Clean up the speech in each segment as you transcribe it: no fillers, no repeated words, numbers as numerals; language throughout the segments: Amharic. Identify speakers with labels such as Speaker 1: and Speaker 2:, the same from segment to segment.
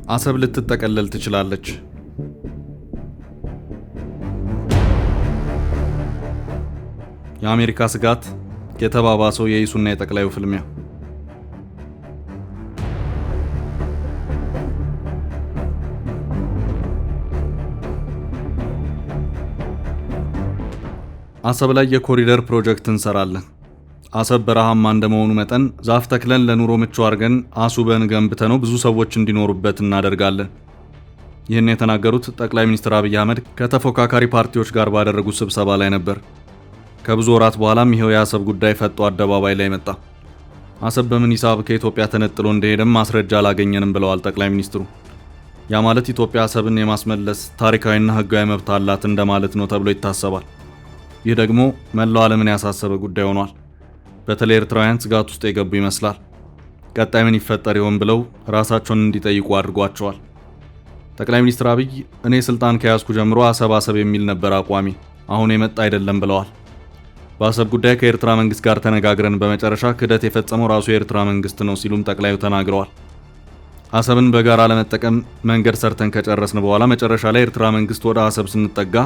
Speaker 1: አሰብ ልትጠቀለል ትችላለች። የአሜሪካ ስጋት፣ የተባባሰው የኢሱና የጠቅላዩ ፍልሚያ። አሰብ ላይ የኮሪደር ፕሮጀክት እንሰራለን። አሰብ በረሃማ እንደመሆኑ መጠን ዛፍ ተክለን ለኑሮ ምቹ አድርገን አሱበን ገንብተነው ብዙ ሰዎች እንዲኖሩበት እናደርጋለን። ይህን የተናገሩት ጠቅላይ ሚኒስትር አብይ አህመድ ከተፎካካሪ ፓርቲዎች ጋር ባደረጉት ስብሰባ ላይ ነበር። ከብዙ ወራት በኋላም ይሄው የአሰብ ጉዳይ ፈጦ አደባባይ ላይ መጣ። አሰብ በምን ሂሳብ ከኢትዮጵያ ተነጥሎ እንደሄደም ማስረጃ አላገኘንም ብለዋል ጠቅላይ ሚኒስትሩ። ያ ማለት ኢትዮጵያ አሰብን የማስመለስ ታሪካዊና ሕጋዊ መብት አላት እንደማለት ነው ተብሎ ይታሰባል። ይህ ደግሞ መላው ዓለምን ያሳሰበ ጉዳይ ሆኗል። በተለይ ኤርትራውያን ስጋት ውስጥ የገቡ ይመስላል። ቀጣይ ምን ይፈጠር ይሆን ብለው ራሳቸውን እንዲጠይቁ አድርጓቸዋል። ጠቅላይ ሚኒስትር አብይ እኔ ስልጣን ከያዝኩ ጀምሮ አሰብ የሚል ነበር አቋሚ፣ አሁን የመጣ አይደለም ብለዋል። በአሰብ ጉዳይ ከኤርትራ መንግስት ጋር ተነጋግረን በመጨረሻ ክህደት የፈጸመው ራሱ የኤርትራ መንግስት ነው ሲሉም ጠቅላዩ ተናግረዋል። አሰብን በጋራ ለመጠቀም መንገድ ሰርተን ከጨረስን በኋላ መጨረሻ ላይ ኤርትራ መንግስት ወደ አሰብ ስንጠጋ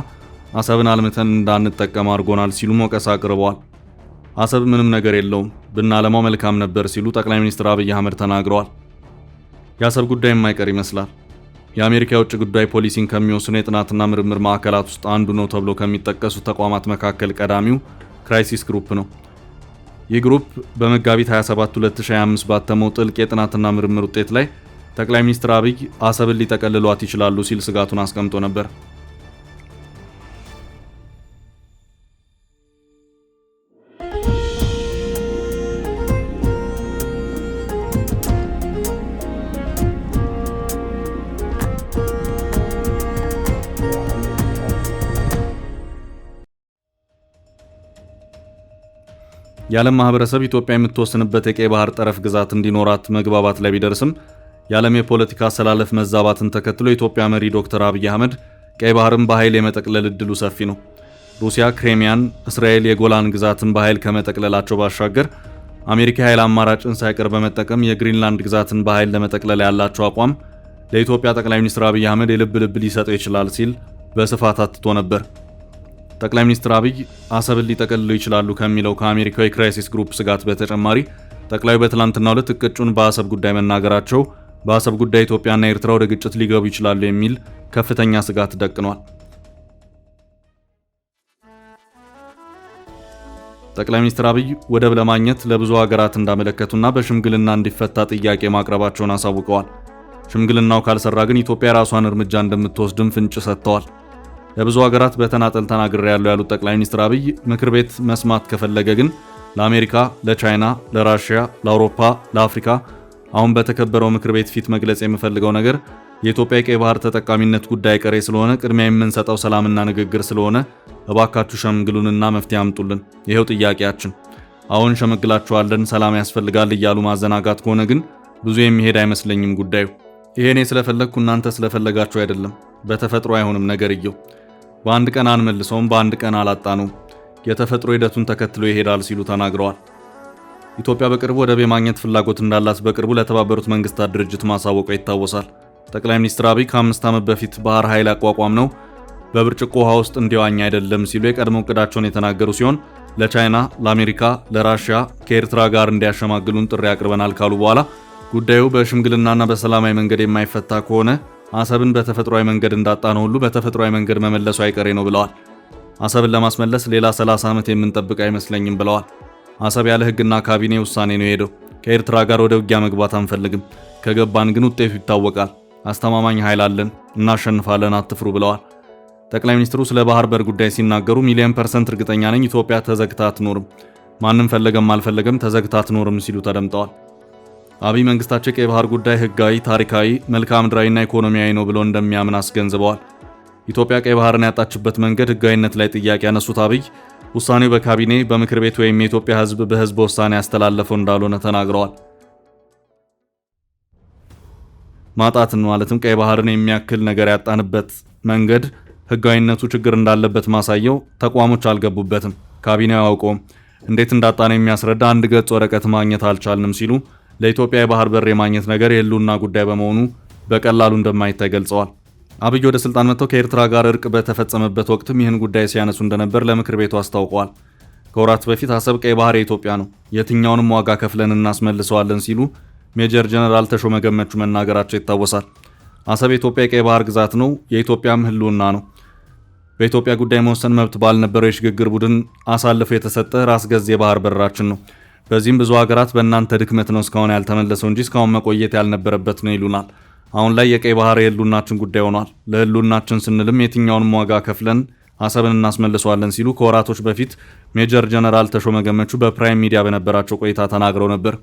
Speaker 1: አሰብን አልምተን እንዳንጠቀም አድርጎናል ሲሉ ወቀሳ አቅርበዋል። አሰብ ምንም ነገር የለውም ብናለማው መልካም ነበር ሲሉ ጠቅላይ ሚኒስትር አብይ አህመድ ተናግረዋል። የአሰብ ጉዳይ የማይቀር ይመስላል። የአሜሪካ የውጭ ጉዳይ ፖሊሲን ከሚወስኑ የጥናትና ምርምር ማዕከላት ውስጥ አንዱ ነው ተብሎ ከሚጠቀሱ ተቋማት መካከል ቀዳሚው ክራይሲስ ግሩፕ ነው። ይህ ግሩፕ በመጋቢት 27 2025 ባተመው ጥልቅ የጥናትና ምርምር ውጤት ላይ ጠቅላይ ሚኒስትር አብይ አሰብን ሊጠቀልሏት ይችላሉ ሲል ስጋቱን አስቀምጦ ነበር። የዓለም ማህበረሰብ ኢትዮጵያ የምትወስንበት የቀይ ባህር ጠረፍ ግዛት እንዲኖራት መግባባት ላይ ቢደርስም የዓለም የፖለቲካ አሰላለፍ መዛባትን ተከትሎ የኢትዮጵያ መሪ ዶክተር አብይ አህመድ ቀይ ባህርን በኃይል የመጠቅለል እድሉ ሰፊ ነው። ሩሲያ ክሬሚያን፣ እስራኤል የጎላን ግዛትን በኃይል ከመጠቅለላቸው ባሻገር አሜሪካ የኃይል አማራጭን ሳይቀር በመጠቀም የግሪንላንድ ግዛትን በኃይል ለመጠቅለል ያላቸው አቋም ለኢትዮጵያ ጠቅላይ ሚኒስትር አብይ አህመድ የልብ ልብ ሊሰጠው ይችላል ሲል በስፋት አትቶ ነበር። ጠቅላይ ሚኒስትር አብይ አሰብን ሊጠቀልሉ ይችላሉ ከሚለው ከአሜሪካዊ ክራይሲስ ግሩፕ ስጋት በተጨማሪ ጠቅላዩ በትላንትናው ዕለት እቅጩን በአሰብ ጉዳይ መናገራቸው በአሰብ ጉዳይ ኢትዮጵያና ኤርትራ ወደ ግጭት ሊገቡ ይችላሉ የሚል ከፍተኛ ስጋት ደቅኗል። ጠቅላይ ሚኒስትር አብይ ወደብ ለማግኘት ለብዙ ሀገራት እንዳመለከቱና በሽምግልና እንዲፈታ ጥያቄ ማቅረባቸውን አሳውቀዋል። ሽምግልናው ካልሰራ ግን ኢትዮጵያ የራሷን እርምጃ እንደምትወስድም ፍንጭ ሰጥተዋል። ለብዙ ሀገራት በተናጠል ተናግሬያለሁ ያሉት ጠቅላይ ሚኒስትር አብይ ምክር ቤት መስማት ከፈለገ ግን ለአሜሪካ፣ ለቻይና፣ ለራሽያ፣ ለአውሮፓ፣ ለአፍሪካ አሁን በተከበረው ምክር ቤት ፊት መግለጽ የምፈልገው ነገር የኢትዮጵያ የቀይ ባህር ተጠቃሚነት ጉዳይ ቀሬ ስለሆነ ቅድሚያ የምንሰጠው ሰላምና ንግግር ስለሆነ እባካችሁ ሸምግሉንና መፍትሄ አምጡልን። ይሄው ጥያቄያችን። አሁን ሸመግላችኋለን፣ ሰላም ያስፈልጋል እያሉ ማዘናጋት ከሆነ ግን ብዙ የሚሄድ አይመስለኝም ጉዳዩ። ይሄኔ ስለፈለግኩ እናንተ ስለፈለጋችሁ አይደለም። በተፈጥሮ አይሆንም ነገርየው። በአንድ ቀን አንመልሰውም፣ በአንድ ቀን አላጣነውም። የተፈጥሮ ሂደቱን ተከትሎ ይሄዳል ሲሉ ተናግረዋል። ኢትዮጵያ በቅርቡ ወደብ የማግኘት ፍላጎት እንዳላት በቅርቡ ለተባበሩት መንግስታት ድርጅት ማሳወቋ ይታወሳል። ጠቅላይ ሚኒስትር አብይ ከ5 ዓመት በፊት ባህር ኃይል አቋቋም ነው በብርጭቆ ውሃ ውስጥ እንዲዋኝ አይደለም ሲሉ የቀድሞ እቅዳቸውን የተናገሩ ሲሆን ለቻይና፣ ለአሜሪካ፣ ለራሽያ ከኤርትራ ጋር እንዲያሸማግሉን ጥሪ አቅርበናል ካሉ በኋላ ጉዳዩ በሽምግልናና በሰላማዊ መንገድ የማይፈታ ከሆነ አሰብን በተፈጥሯዊ መንገድ እንዳጣነው ሁሉ በተፈጥሯዊ መንገድ መመለሱ አይቀሬ ነው ብለዋል። አሰብን ለማስመለስ ሌላ 30 ዓመት የምንጠብቅ አይመስለኝም ብለዋል። አሰብ ያለ ሕግና ካቢኔ ውሳኔ ነው የሄደው። ከኤርትራ ጋር ወደ ውጊያ መግባት አንፈልግም። ከገባን ግን ውጤቱ ይታወቃል። አስተማማኝ ኃይል አለን፣ እናሸንፋለን፣ አትፍሩ ብለዋል። ጠቅላይ ሚኒስትሩ ስለ ባህር በር ጉዳይ ሲናገሩ ሚሊዮን% እርግጠኛ ነኝ ኢትዮጵያ ተዘግታ አትኖርም፣ ማንም ፈለገም አልፈለገም ተዘግታ አትኖርም ሲሉ ተደምጠዋል። አብይ መንግስታቸው የቀይ ባህር ጉዳይ ህጋዊ፣ ታሪካዊ፣ መልክዓ ምድራዊና ኢኮኖሚያዊ ነው ብለው እንደሚያምን አስገንዝበዋል። ኢትዮጵያ ቀይ ባህርን ያጣችበት መንገድ ህጋዊነት ላይ ጥያቄ ያነሱት አብይ ውሳኔው በካቢኔ በምክር ቤት ወይም የኢትዮጵያ ህዝብ በህዝብ ውሳኔ ያስተላለፈው እንዳልሆነ ተናግረዋል። ማጣትን ማለትም ቀይ ባህርን የሚያክል ነገር ያጣንበት መንገድ ህጋዊነቱ ችግር እንዳለበት ማሳየው ተቋሞች አልገቡበትም፣ ካቢኔው አያውቀውም፣ እንዴት እንዳጣነው የሚያስረዳ አንድ ገጽ ወረቀት ማግኘት አልቻልንም ሲሉ ለኢትዮጵያ የባህር በር የማግኘት ነገር የህልውና ጉዳይ በመሆኑ በቀላሉ እንደማይታይ ገልጸዋል። አብይ ወደ ስልጣን መጥተው ከኤርትራ ጋር እርቅ በተፈጸመበት ወቅትም ይህን ጉዳይ ሲያነሱ እንደነበር ለምክር ቤቱ አስታውቀዋል። ከወራት በፊት አሰብ ቀይ ባህር የኢትዮጵያ ነው፣ የትኛውንም ዋጋ ከፍለን እናስመልሰዋለን ሲሉ ሜጀር ጀነራል ተሾመ ገመቹ መናገራቸው ይታወሳል። አሰብ የኢትዮጵያ የቀይ ባህር ግዛት ነው፣ የኢትዮጵያም ህልውና ነው። በኢትዮጵያ ጉዳይ መወሰን መብት ባልነበረው የሽግግር ቡድን አሳልፎ የተሰጠ ራስ ገዝ የባህር በራችን ነው። በዚህም ብዙ ሀገራት በእናንተ ድክመት ነው እስካሁን ያልተመለሰው እንጂ እስካሁን መቆየት ያልነበረበት ነው ይሉናል። አሁን ላይ የቀይ ባህር የህልውናችን ጉዳይ ሆኗል። ለህልውናችን ስንልም የትኛውንም ዋጋ ከፍለን አሰብን እናስመልሰዋለን ሲሉ ከወራቶች በፊት ሜጀር ጀነራል ተሾመ ገመቹ በፕራይም ሚዲያ በነበራቸው ቆይታ ተናግረው ነበር።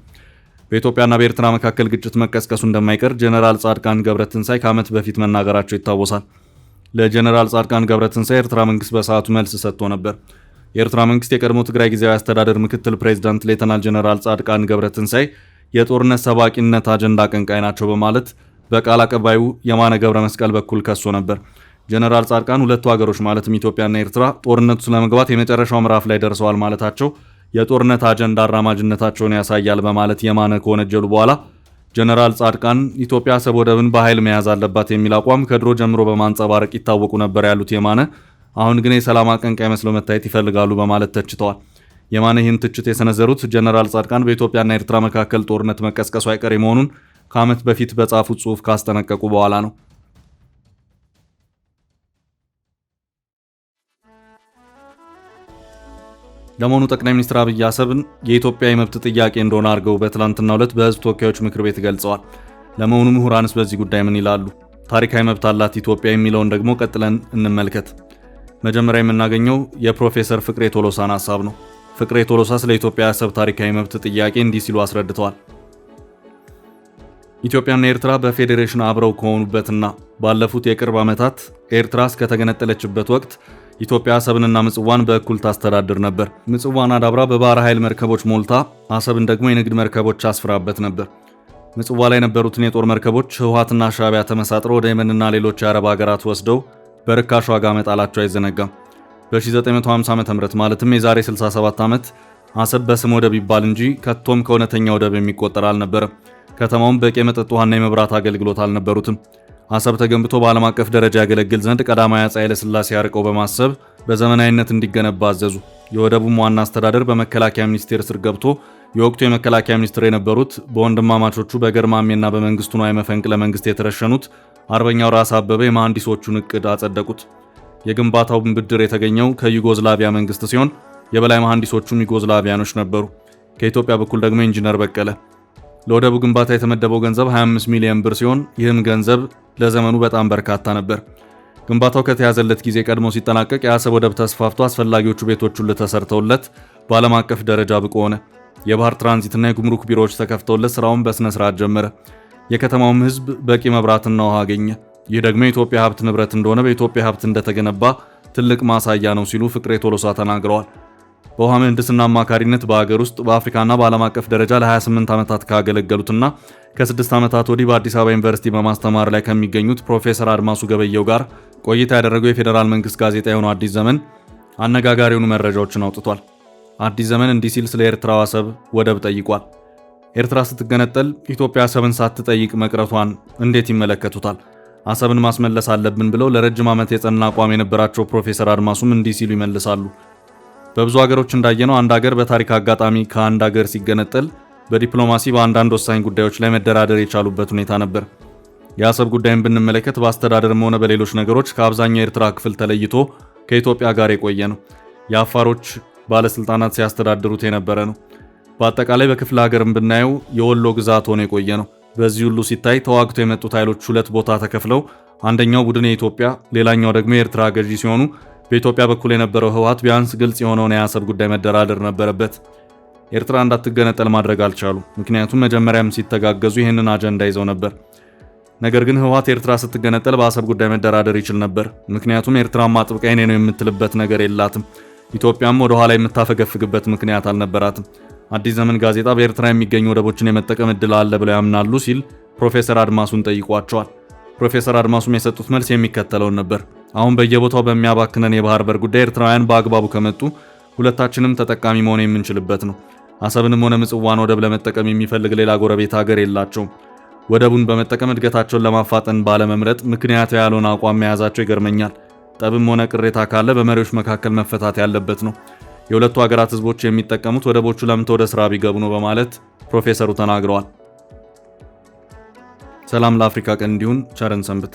Speaker 1: በኢትዮጵያና በኤርትራ መካከል ግጭት መቀስቀሱ እንደማይቀር ጀነራል ጻድቃን ገብረትንሳኤ ከዓመት በፊት መናገራቸው ይታወሳል። ለጀነራል ጻድቃን ገብረትንሳኤ የኤርትራ መንግስት በሰዓቱ መልስ ሰጥቶ ነበር። የኤርትራ መንግስት የቀድሞ ትግራይ ጊዜያዊ አስተዳደር ምክትል ፕሬዝዳንት ሌተናል ጀነራል ጻድቃን ገብረትንሳኤ የጦርነት ሰባቂነት አጀንዳ አቀንቃይ ናቸው በማለት በቃል አቀባዩ የማነ ገብረ መስቀል በኩል ከሶ ነበር። ጀነራል ጻድቃን ሁለቱ ሀገሮች ማለትም ኢትዮጵያና ኤርትራ ጦርነቱ ስለመግባት የመጨረሻው ምዕራፍ ላይ ደርሰዋል ማለታቸው የጦርነት አጀንዳ አራማጅነታቸውን ያሳያል በማለት የማነ ከወነጀሉ በኋላ ጀነራል ጻድቃን ኢትዮጵያ አሰብ ወደብን በኃይል መያዝ አለባት የሚል አቋም ከድሮ ጀምሮ በማንጸባረቅ ይታወቁ ነበር ያሉት የማነ አሁን ግን የሰላም አቀንቃይ መስለው መታየት ይፈልጋሉ በማለት ተችተዋል። የማነ ይህን ትችት የሰነዘሩት ጀነራል ጻድቃን በኢትዮጵያና ኤርትራ መካከል ጦርነት መቀስቀሱ አይቀሬ መሆኑን ከዓመት በፊት በጻፉት ጽሑፍ ካስጠነቀቁ በኋላ ነው። ለመሆኑ ጠቅላይ ሚኒስትር አብይ አሰብን የኢትዮጵያ የመብት ጥያቄ እንደሆነ አድርገው በትላንትናው ዕለት በሕዝብ ተወካዮች ምክር ቤት ገልጸዋል። ለመሆኑ ምሁራንስ በዚህ ጉዳይ ምን ይላሉ? ታሪካዊ መብት አላት ኢትዮጵያ የሚለውን ደግሞ ቀጥለን እንመልከት። መጀመሪያ የምናገኘው የፕሮፌሰር ፍቅሬ ቶሎሳን ሐሳብ ነው። ፍቅሬ ቶሎሳ ስለ ኢትዮጵያ የአሰብ ታሪካዊ መብት ጥያቄ እንዲህ ሲሉ አስረድተዋል። ኢትዮጵያና ኤርትራ በፌዴሬሽን አብረው ከሆኑበትና ባለፉት የቅርብ ዓመታት ኤርትራ እስከተገነጠለችበት ወቅት ኢትዮጵያ አሰብንና ምጽዋን በእኩል ታስተዳድር ነበር። ምጽዋን አዳብራ በባህር ኃይል መርከቦች ሞልታ አሰብን ደግሞ የንግድ መርከቦች አስፍራበት ነበር። ምጽዋ ላይ የነበሩትን የጦር መርከቦች ህወሓትና ሻዕቢያ ተመሳጥረው ወደ የመንና ሌሎች የአረብ ሀገራት ወስደው በርካሽ ዋጋ መጣላቸው አይዘነጋም። በ1950 ዓ.ም ማለትም የዛሬ 67 ዓመት አሰብ በስም ወደብ ይባል እንጂ ከቶም ከእውነተኛ ወደብ የሚቆጠር አልነበረም። ከተማውም በቂ የመጠጥ ውሃና የመብራት አገልግሎት አልነበሩትም። አሰብ ተገንብቶ በዓለም አቀፍ ደረጃ ያገለግል ዘንድ ቀዳማዊ አፄ ኃይለ ሥላሴ አርቀው በማሰብ በዘመናዊነት እንዲገነባ አዘዙ። የወደቡም ዋና አስተዳደር በመከላከያ ሚኒስቴር ስር ገብቶ የወቅቱ የመከላከያ ሚኒስትር የነበሩት በወንድማማቾቹ በገርማሜና በመንግስቱ ንዋይ መፈንቅለ መንግስት የተረሸኑት አርበኛው ራስ አበበ የመሐንዲሶቹን እቅድ አጸደቁት። የግንባታውን ብድር የተገኘው ከዩጎዝላቪያ መንግስት ሲሆን የበላይ መሐንዲሶቹም ዩጎዝላቪያኖች ነበሩ። ከኢትዮጵያ በኩል ደግሞ ኢንጂነር በቀለ። ለወደቡ ግንባታ የተመደበው ገንዘብ 25 ሚሊዮን ብር ሲሆን ይህም ገንዘብ ለዘመኑ በጣም በርካታ ነበር። ግንባታው ከተያዘለት ጊዜ ቀድሞ ሲጠናቀቅ የአሰብ ወደብ ተስፋፍቶ አስፈላጊዎቹ ቤቶች ሁሉ ተሰርተውለት በዓለም አቀፍ ደረጃ ብቁ ሆነ። የባህር ትራንዚትና የጉምሩክ ቢሮዎች ተከፍተውለት ስራውን በስነ ስርዓት ጀመረ። የከተማውም ህዝብ በቂ መብራትና ውሃ አገኘ። ይህ ደግሞ የኢትዮጵያ ሀብት ንብረት እንደሆነ በኢትዮጵያ ሀብት እንደተገነባ ትልቅ ማሳያ ነው ሲሉ ፍቅሬ ቶሎሳ ተናግረዋል። በውሃ ምህንድስና አማካሪነት በሀገር ውስጥ በአፍሪካና በዓለም አቀፍ ደረጃ ለ28 ዓመታት ካገለገሉትና ከ6 ዓመታት ወዲህ በአዲስ አበባ ዩኒቨርሲቲ በማስተማር ላይ ከሚገኙት ፕሮፌሰር አድማሱ ገበየው ጋር ቆይታ ያደረገው የፌዴራል መንግስት ጋዜጣ የሆነው አዲስ ዘመን አነጋጋሪ የሆኑ መረጃዎችን አውጥቷል። አዲስ ዘመን እንዲህ ሲል ስለ ኤርትራው አሰብ ወደብ ጠይቋል። ኤርትራ ስትገነጠል ኢትዮጵያ አሰብን ሳትጠይቅ መቅረቷን እንዴት ይመለከቱታል? አሰብን ማስመለስ አለብን ብለው ለረጅም ዓመት የጸና አቋም የነበራቸው ፕሮፌሰር አድማሱም እንዲህ ሲሉ ይመልሳሉ። በብዙ ሀገሮች እንዳየነው አንድ ሀገር በታሪክ አጋጣሚ ከአንድ ሀገር ሲገነጠል በዲፕሎማሲ በአንዳንድ ወሳኝ ጉዳዮች ላይ መደራደር የቻሉበት ሁኔታ ነበር። የአሰብ ጉዳይን ብንመለከት በአስተዳደርም ሆነ በሌሎች ነገሮች ከአብዛኛው የኤርትራ ክፍል ተለይቶ ከኢትዮጵያ ጋር የቆየ ነው። የአፋሮች ባለስልጣናት ሲያስተዳድሩት የነበረ ነው። በአጠቃላይ በክፍለ ሀገርም ብናየው የወሎ ግዛት ሆኖ የቆየ ነው። በዚህ ሁሉ ሲታይ ተዋግቶ የመጡት ኃይሎች ሁለት ቦታ ተከፍለው አንደኛው ቡድን የኢትዮጵያ ሌላኛው ደግሞ የኤርትራ ገዢ ሲሆኑ በኢትዮጵያ በኩል የነበረው ህወሓት ቢያንስ ግልጽ የሆነውን የአሰብ ጉዳይ መደራደር ነበረበት። ኤርትራ እንዳትገነጠል ማድረግ አልቻሉ። ምክንያቱም መጀመሪያም ሲተጋገዙ ይህንን አጀንዳ ይዘው ነበር። ነገር ግን ህወሓት ኤርትራ ስትገነጠል በአሰብ ጉዳይ መደራደር ይችል ነበር። ምክንያቱም ኤርትራም አጥብቃ የኔ ነው የምትልበት ነገር የላትም። ኢትዮጵያም ወደ ኋላ የምታፈገፍግበት ምክንያት አልነበራትም። አዲስ ዘመን ጋዜጣ በኤርትራ የሚገኙ ወደቦችን የመጠቀም እድል አለ ብለው ያምናሉ ሲል ፕሮፌሰር አድማሱን ጠይቋቸዋል። ፕሮፌሰር አድማሱም የሰጡት መልስ የሚከተለውን ነበር። አሁን በየቦታው በሚያባክነን የባህር በር ጉዳይ ኤርትራውያን በአግባቡ ከመጡ ሁለታችንም ተጠቃሚ መሆን የምንችልበት ነው። አሰብንም ሆነ ምጽዋን ወደብ ለመጠቀም የሚፈልግ ሌላ ጎረቤት ሀገር የላቸውም። ወደቡን በመጠቀም እድገታቸውን ለማፋጠን ባለመምረጥ ምክንያት ያለውን አቋም መያዛቸው ይገርመኛል። ጠብም ሆነ ቅሬታ ካለ በመሪዎች መካከል መፈታት ያለበት ነው። የሁለቱ ሀገራት ህዝቦች የሚጠቀሙት ወደቦቹ ለምተው ወደ ስራ ቢገቡ ነው በማለት ፕሮፌሰሩ ተናግረዋል። ሰላም ለአፍሪካ ቀን እንዲሁን ቸርን ሰንብት።